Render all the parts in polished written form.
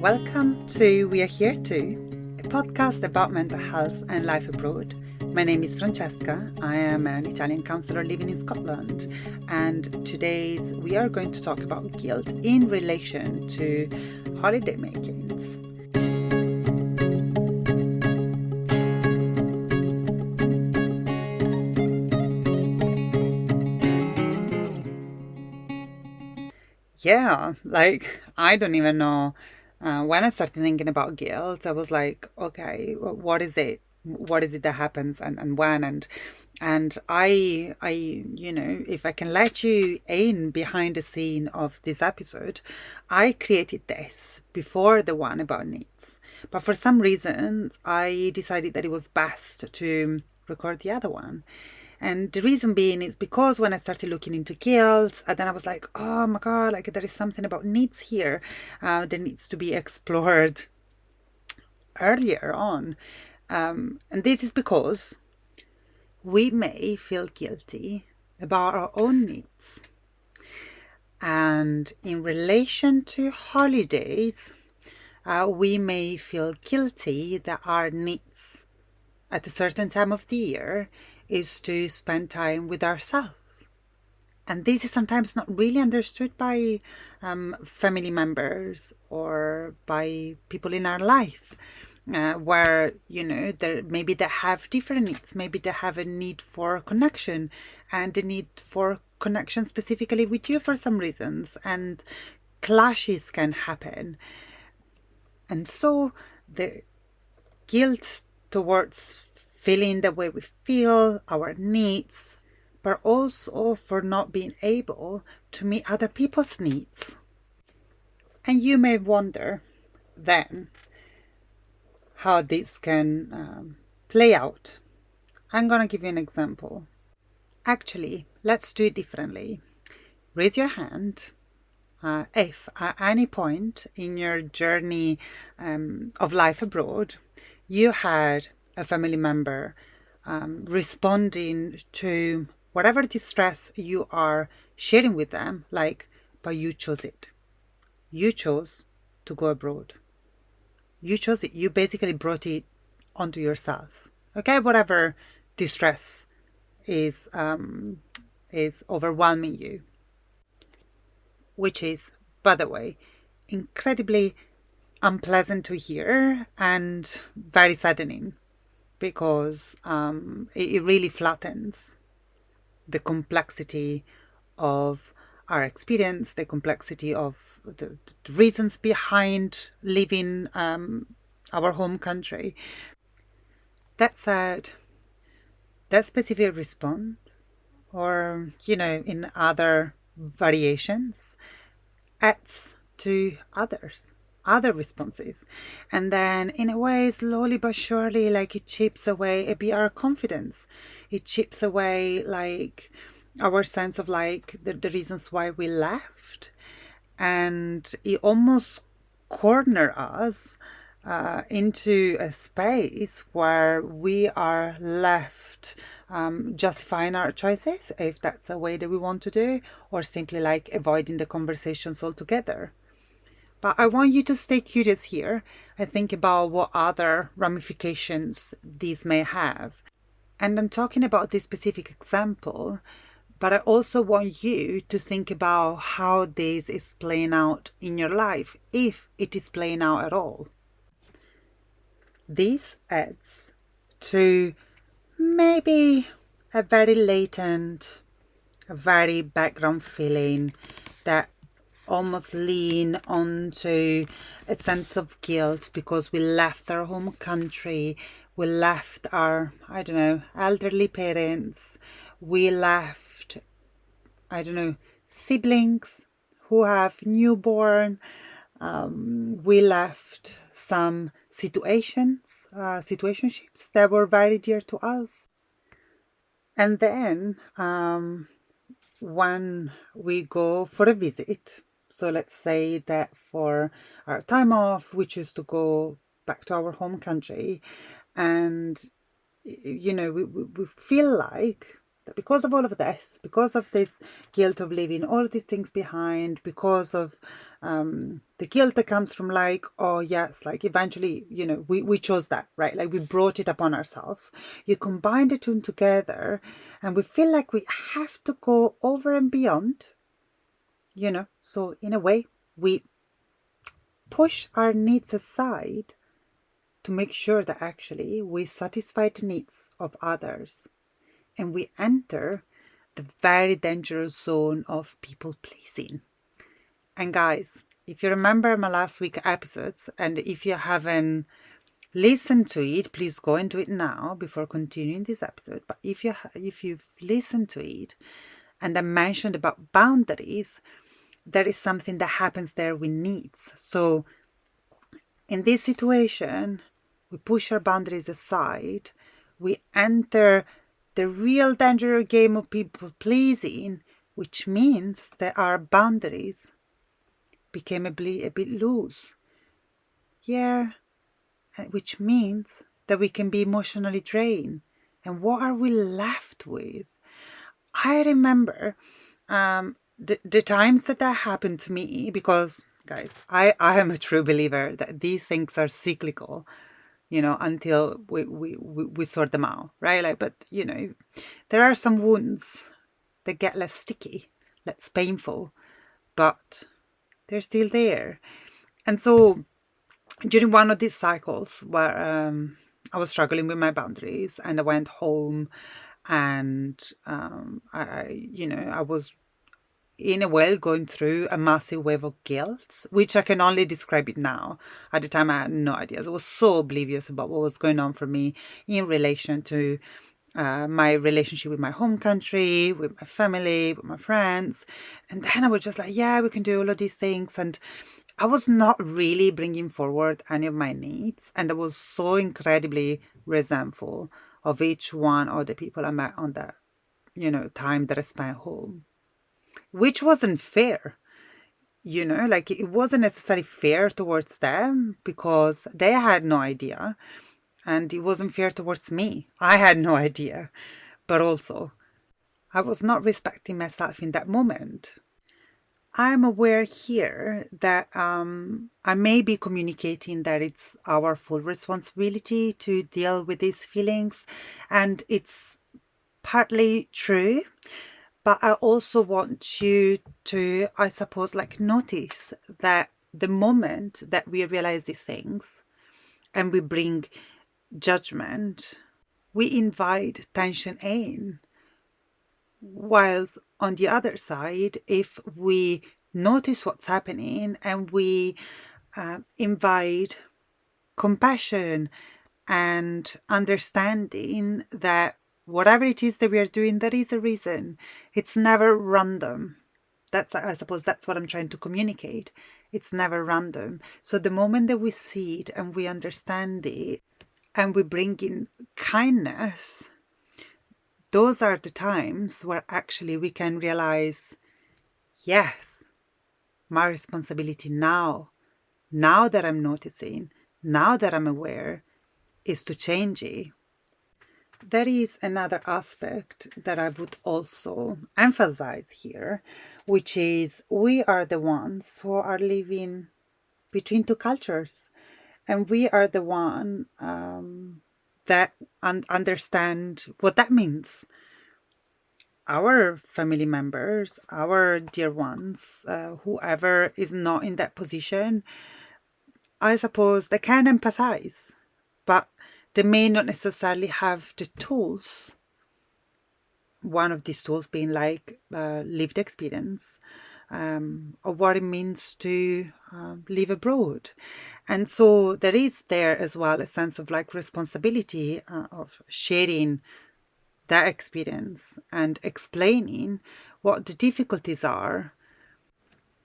Welcome to We Are Here Too, a podcast about mental health and life abroad. My name is Francesca. I am an Italian counsellor living in Scotland, and today's we are going to talk about guilt in relation to holiday makings. Yeah, I don't even know. When I started thinking about guilt, I was like, okay, what is it? What is it that happens and when? And if I can let you in behind the scene of this episode, I created this before the one about needs. But for some reasons, I decided that it was best to record the other one. And the reason being is because when I started looking into guilt, then I was like, oh my God, there is something about needs here that needs to be explored earlier on. And this is because we may feel guilty about our own needs. And in relation to holidays, we may feel guilty that our needs at a certain time of the year is to spend time with ourselves. And this is sometimes not really understood by family members or by people in our life, where, maybe they have different needs. Maybe they have a need for connection and a need for connection specifically with you for some reasons. And clashes can happen. And so the guilt towards feeling the way we feel, our needs, but also for not being able to meet other people's needs. And you may wonder then how this can play out. I'm going to give you an example. Actually, let's do it differently. Raise your hand if at any point in your journey of life abroad, you had a family member responding to whatever distress you are sharing with them, but you chose it. You chose to go abroad. You chose it. You basically brought it onto yourself. Okay, whatever distress is overwhelming you, which is, by the way, incredibly unpleasant to hear and very saddening. Because it really flattens the complexity of our experience, the complexity of the reasons behind leaving our home country. That said, that specific response, or, in other variations, adds to other responses, and then in a way, slowly but surely, it chips away a bit our confidence. It chips away our sense of the reasons why we left, and it almost corner us into a space where we are left justifying our choices, if that's a way that we want to do, or simply avoiding the conversations altogether. But I want you to stay curious here and think about what other ramifications these may have. And I'm talking about this specific example, but I also want you to think about how this is playing out in your life, if it is playing out at all. This adds to maybe a very latent, a very background feeling that almost lean onto a sense of guilt because we left our home country, we left our, elderly parents, we left, siblings who have newborn, we left some situationships that were very dear to us. And then when we go for a visit, so let's say that for our time off, we choose to go back to our home country, and we feel like that because of all of this, because of this guilt of leaving all of these things behind, because of the guilt that comes from like, oh yes, like eventually, you know, we chose that, right? Like we brought it upon ourselves. You combine the two together and we feel like we have to go over and beyond, you know. So in a way, we push our needs aside to make sure that actually we satisfy the needs of others. And we enter the very dangerous zone of people pleasing. And guys, if you remember my last week episodes, and if you haven't listened to it, please go and do it now before continuing this episode. But if you've listened to it, and I mentioned about boundaries, there is something that happens there with needs. So in this situation, we push our boundaries aside. We enter the real dangerous game of people pleasing, which means that our boundaries became a bit loose. Yeah, which means that we can be emotionally drained. And what are we left with? I remember the times that happened to me, because, guys, I am a true believer that these things are cyclical, you know, until we sort them out, right? Like, but, you know, there are some wounds that get less sticky, less painful, but they're still there. And so during one of these cycles where I was struggling with my boundaries and I went home and I was in a way going through a massive wave of guilt, which I can only describe it now. At the time, I had no idea. I was so oblivious about what was going on for me in relation to my relationship with my home country, with my family, with my friends. And then I was just like, yeah, we can do all of these things. And I was not really bringing forward any of my needs. And I was so incredibly resentful of each one of the people I met on that, you know, time that I spent home, which wasn't fair. You know, like it wasn't necessarily fair towards them because they had no idea. And it wasn't fair towards me. I had no idea. But also, I was not respecting myself in that moment. I'm aware here that I may be communicating that it's our full responsibility to deal with these feelings. And it's partly true. But I also want you to, I suppose, like notice that the moment that we realize these things and we bring judgment, we invite tension in. Whilst on the other side, if we notice what's happening and we invite compassion and understanding that whatever it is that we are doing, there is a reason. It's never random. I suppose that's what I'm trying to communicate. It's never random. So the moment that we see it and we understand it and we bring in kindness, those are the times where actually we can realize, yes, my responsibility now that I'm noticing, now that I'm aware, is to change it. There is another aspect that I would also emphasize here, which is we are the ones who are living between two cultures. And we are the one that understand what that means. Our family members, our dear ones, whoever is not in that position, I suppose they can empathize, but they may not necessarily have the tools. One of these tools being like lived experience, of what it means to live abroad. And so there is there as well a sense of like responsibility of sharing that experience and explaining what the difficulties are,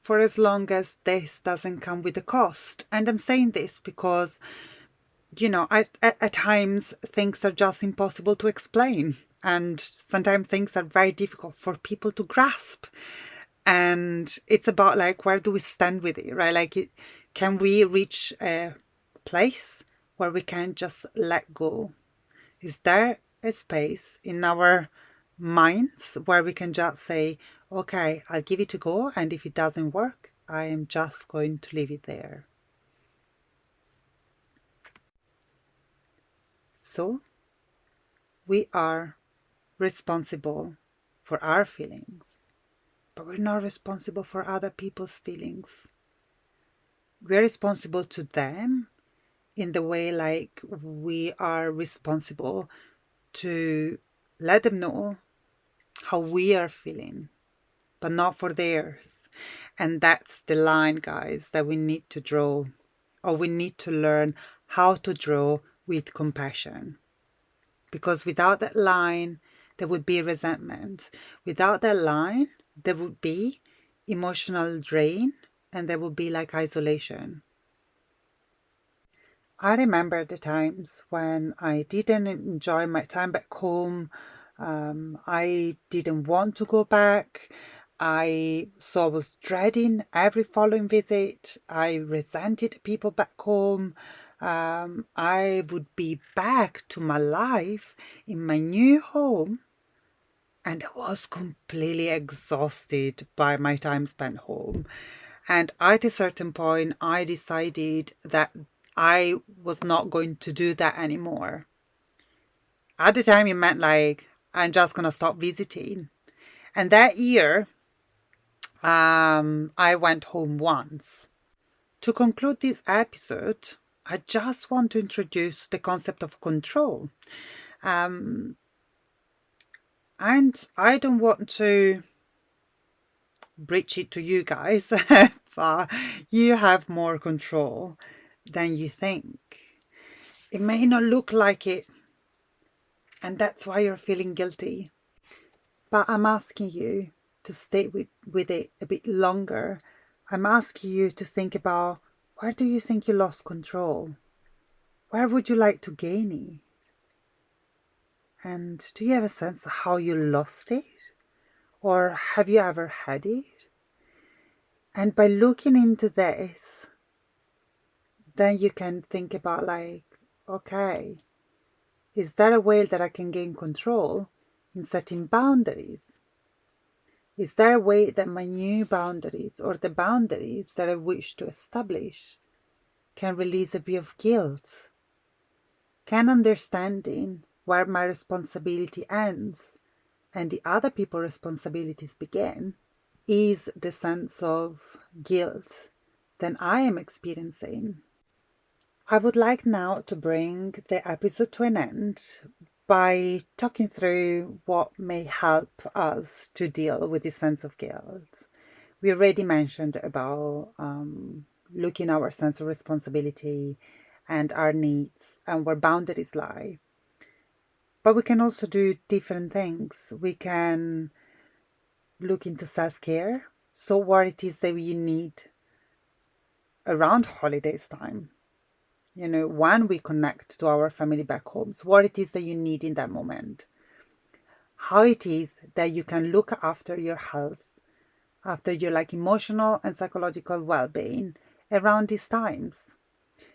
for as long as this doesn't come with a cost. And I'm saying this because, you know, at times things are just impossible to explain. And sometimes things are very difficult for people to grasp. And it's about like, where do we stand with it, right? Like, can we reach a place where we can just let go? Is there a space in our minds where we can just say, okay, I'll give it a go, and if it doesn't work, I am just going to leave it there. So we are responsible for our feelings, but we're not responsible for other people's feelings. We're responsible to them in the way like we are responsible to let them know how we are feeling, but not for theirs. And that's the line, guys, that we need to draw, or we need to learn how to draw with compassion. Because without that line, there would be resentment. Without that line, there would be emotional drain, and there would be like isolation. I remember the times when I didn't enjoy my time back home. I didn't want to go back. I was dreading every following visit. I resented people back home. I would be back to my life in my new home, and I was completely exhausted by my time spent home. And at a certain point, I decided that I was not going to do that anymore. At the time, it meant like, I'm just going to stop visiting. And that year, I went home once. To conclude this episode, I just want to introduce the concept of control. And I don't want to preach it to you guys, but you have more control than you think. It may not look like it, and that's why you're feeling guilty. But I'm asking you to stay with it a bit longer. I'm asking you to think about, where do you think you lost control? Where would you like to gain it? And do you have a sense of how you lost it? Or have you ever had it? And by looking into this, then you can think about like, okay, is there a way that I can gain control in setting boundaries? Is there a way that my new boundaries, or the boundaries that I wish to establish, can release a bit of guilt? Can understanding where my responsibility ends and the other people's responsibilities begin ease the sense of guilt that I am experiencing? I would like now to bring the episode to an end by talking through what may help us to deal with this sense of guilt. We already mentioned about looking at our sense of responsibility and our needs and where boundaries lie. But we can also do different things. We can look into self-care. So what it is that we need around holidays time. You know, when we connect to our family back homes, what it is that you need in that moment. How it is that you can look after your health, after your like emotional and psychological well-being around these times.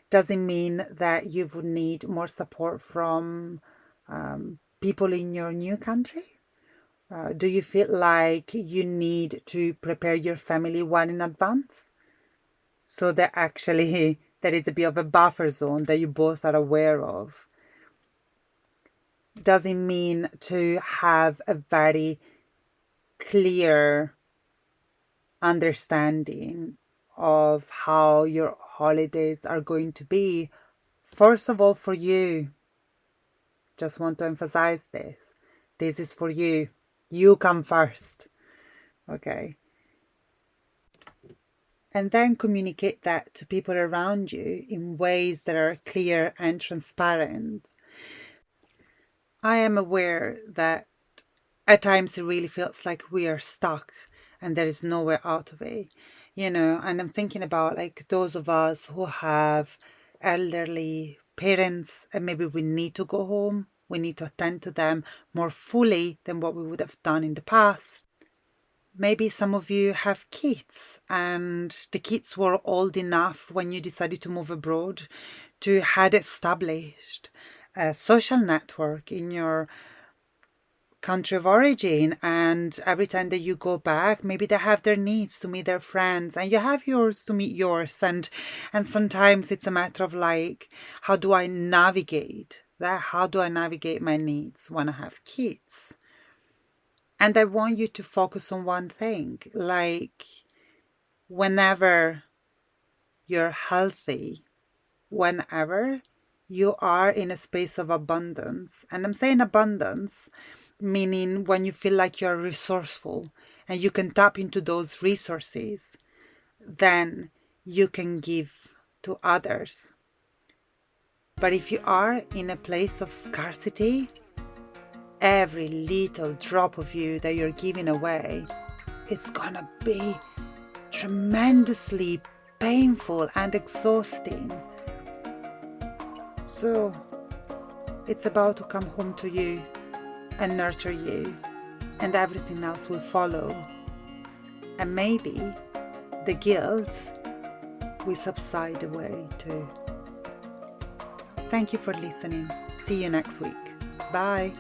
Does it mean that you would need more support from people in your new country? Do you feel like you need to prepare your family well in advance? So that actually there is a bit of a buffer zone that you both are aware of. Does it mean to have a very clear understanding of how your holidays are going to be? First of all, for you. Just want to emphasize this. This is for you. You come first. Okay. And then communicate that to people around you in ways that are clear and transparent. I am aware that at times it really feels like we are stuck and there is nowhere out of it, you know, and I'm thinking about like those of us who have elderly parents and maybe we need to go home. We need to attend to them more fully than what we would have done in the past. Maybe some of you have kids and the kids were old enough when you decided to move abroad to had established a social network in your country of origin, and every time that you go back, maybe they have their needs to meet their friends and you have yours to meet yours, and sometimes it's a matter of like, how do I navigate that? How do I navigate my needs when I have kids? And I want you to focus on one thing, like whenever you're healthy, whenever you are in a space of abundance, and I'm saying abundance, meaning when you feel like you're resourceful and you can tap into those resources, then you can give to others. But if you are in a place of scarcity, every little drop of you that you're giving away is gonna be tremendously painful and exhausting. So it's about to come home to you and nurture you, and everything else will follow. And maybe the guilt will subside away too. Thank you for listening. See you next week. Bye.